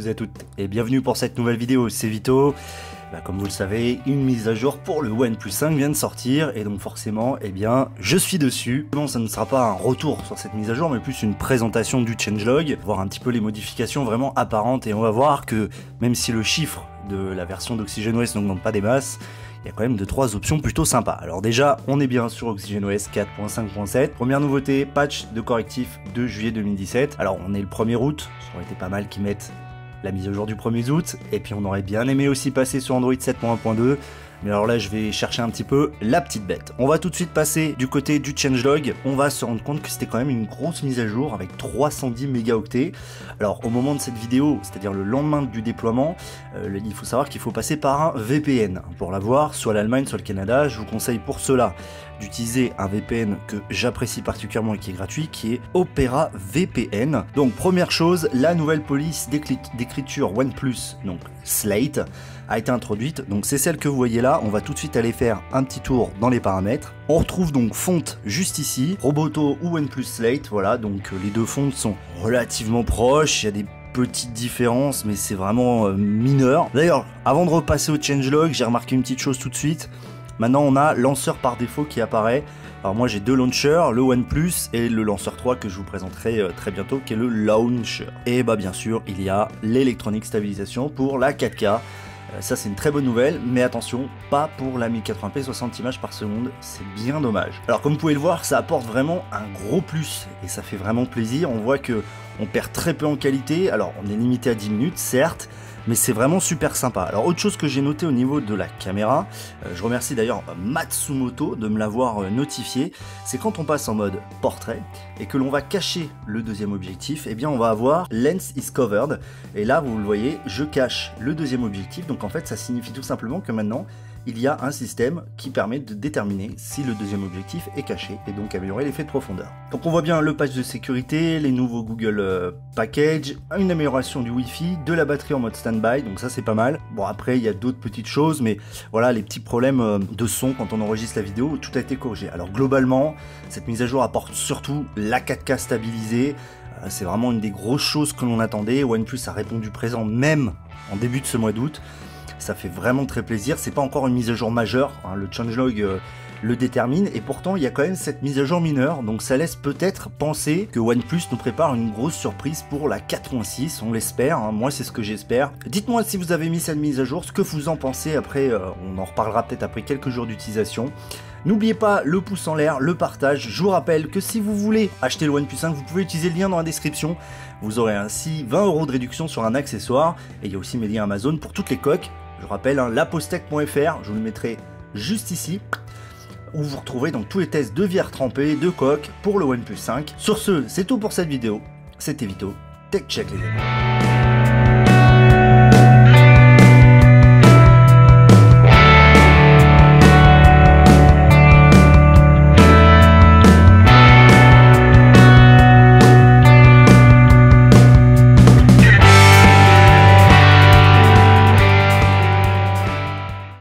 tous et à toutes et bienvenue pour cette nouvelle vidéo, c'est Vito. Comme vous le savez, une mise à jour pour le OnePlus 5 vient de sortir et donc forcément, je suis dessus. Bon, ça ne sera pas un retour sur cette mise à jour, mais plus une présentation du changelog, voir un petit peu les modifications vraiment apparentes et on va voir que même si le chiffre de la version d'OxygenOS n'augmente pas des masses, il y a quand même 2-3 options plutôt sympas. Alors déjà, on est bien sur OxygenOS 4.5.7. Première nouveauté, patch de correctif de juillet 2017. Alors on est le 1er août, ça aurait été pas mal qu'ils mettent la mise à jour du 1er août, et puis on aurait bien aimé aussi passer sur Android 7.1.2, mais alors là je vais chercher un petit peu la petite bête. On va tout de suite passer du côté du changelog, on va se rendre compte que c'était quand même une grosse mise à jour avec 310 mégaoctets. Alors au moment de cette vidéo, c'est-à-dire le lendemain du déploiement, il faut savoir qu'il faut passer par un VPN pour l'avoir, soit l'Allemagne, soit le Canada. Je vous conseille pour cela d'utiliser un VPN que j'apprécie particulièrement et qui est gratuit, qui est Opera VPN. Donc première chose, la nouvelle police d'écriture OnePlus, donc Slate, a été introduite. Donc c'est celle que vous voyez là. On va tout de suite aller faire un petit tour dans les paramètres. On retrouve donc fonte juste ici, Roboto ou OnePlus Slate. Voilà, donc les deux fontes sont relativement proches. Il y a des petites différences, mais c'est vraiment mineur. D'ailleurs, avant de repasser au changelog, j'ai remarqué une petite chose tout de suite. Maintenant, on a lanceur par défaut qui apparaît. Alors moi, j'ai deux launchers, le OnePlus et le lanceur 3 que je vous présenterai très bientôt, qui est le Launcher. Et bien sûr, il y a l'électronique stabilisation pour la 4K. Ça, c'est une très bonne nouvelle, mais attention, pas pour la 1080p 60 images par seconde, c'est bien dommage. Alors comme vous pouvez le voir, ça apporte vraiment un gros plus, et ça fait vraiment plaisir. On voit que on perd très peu en qualité. Alors on est limité à 10 minutes, certes, mais c'est vraiment super sympa. Alors autre chose que j'ai noté au niveau de la caméra, je remercie d'ailleurs Matsumoto de me l'avoir notifié, c'est quand on passe en mode portrait et que l'on va cacher le deuxième objectif, on va avoir Lens is covered, et là vous le voyez, je cache le deuxième objectif, donc en fait ça signifie tout simplement que maintenant il y a un système qui permet de déterminer si le deuxième objectif est caché et donc améliorer l'effet de profondeur. Donc on voit bien le patch de sécurité, les nouveaux Google Package, une amélioration du Wi-Fi, de la batterie en mode standby, donc ça c'est pas mal. Bon après il y a d'autres petites choses, mais voilà, les petits problèmes de son quand on enregistre la vidéo, tout a été corrigé. Alors globalement, cette mise à jour apporte surtout la 4K stabilisée. C'est vraiment une des grosses choses que l'on attendait. OnePlus a répondu présent même en début de ce mois d'août. Ça fait vraiment très plaisir. C'est pas encore une mise à jour majeure, hein, le changelog le détermine, et pourtant il y a quand même cette mise à jour mineure, donc ça laisse peut-être penser que OnePlus nous prépare une grosse surprise pour la 4.6, on l'espère, hein, moi c'est ce que j'espère. Dites-moi si vous avez mis cette mise à jour, ce que vous en pensez. Après, on en reparlera peut-être après quelques jours d'utilisation. N'oubliez pas le pouce en l'air, le partage. Je vous rappelle que si vous voulez acheter le OnePlus 5, vous pouvez utiliser le lien dans la description. Vous aurez ainsi 20 € de réduction sur un accessoire, et il y a aussi mes liens Amazon pour toutes les coques. Je rappelle, hein, lapostech.fr, je vous le mettrai juste ici, où vous retrouvez donc tous les tests de VR trempés, de coques pour le OnePlus 5. Sur ce, c'est tout pour cette vidéo. C'était Vito, Tech Check les amis.